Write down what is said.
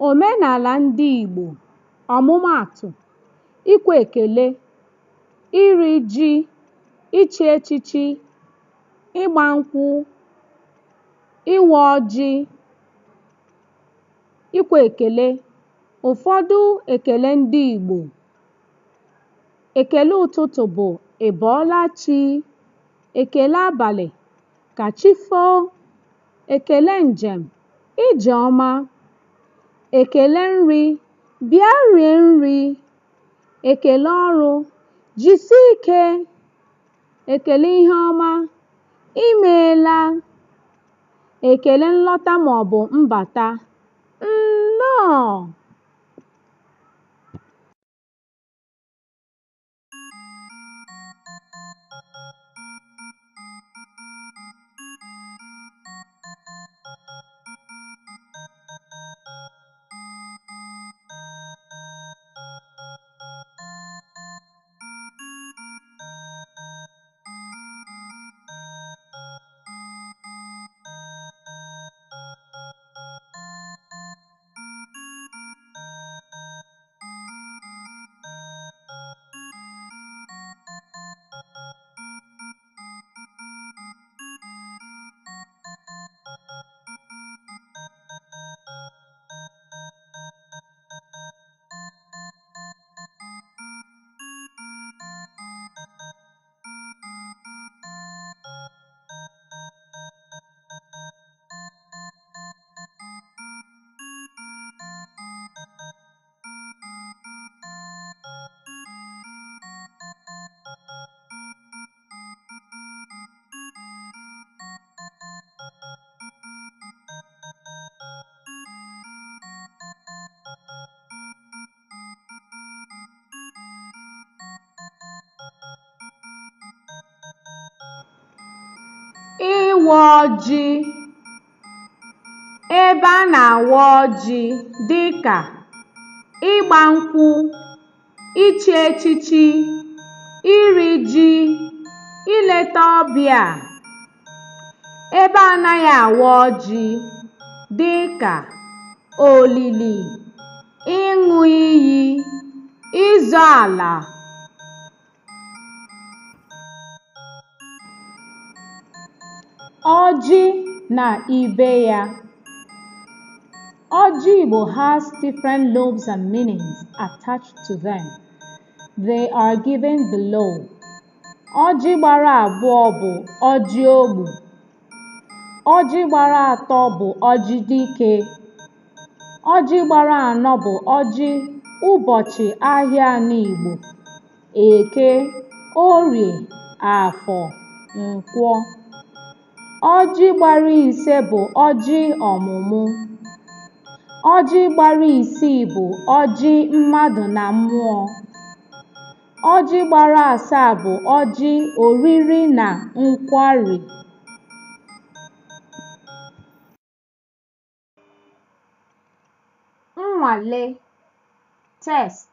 Omenala ndị Igbo, ọmụmaatụ, ikwe ekele, iri ji, ichi echichi, ịgba nkwụ, ịwa ọjị, ikwe ekele. Ụfọdụ ekele ndị Igbo. Ekele ụtụtụ bụ "Ị bọọla chi?" Ekele abalị "Ka chi foo?" Ekele njem "Ijeọma?" Ekele nri "Bịa rie nri." Ekele ọrụ "Jisie ike." Ekele ihe ọma "Imeela." Ekele nlọta maọbụ mbata "Nnọọ." Ịwa ọjị. Ebe a na-awa ọjị dịka ịgba nkwụ, ichi echichi, iri ji, ileta ọbịa. Ebe anaghị awa ọjị dịka olili, ịṅụ iyi, ịzọ ala. Ọjị na ibe ya. Ọjị Igbo has different lobes and meanings attached to them. They are given below. Ọjị gbara abụọ bụ ọjị ogbu. Ọjị gbara atọ bụ ọjị dike. Ọjị gbara anọ bụ ọjị ụbọchị ahịa n'Igbo: Eke, Orie, Afọ, Nkwọ. Ọjị gbara ise bụ ọjị ọmụmụ. Ọjị gbara isii bụ ọjị mmadụ na mmụọ. Ọjị gbara asaa bụ ọjị oriri na nkwari. Nnwale (test).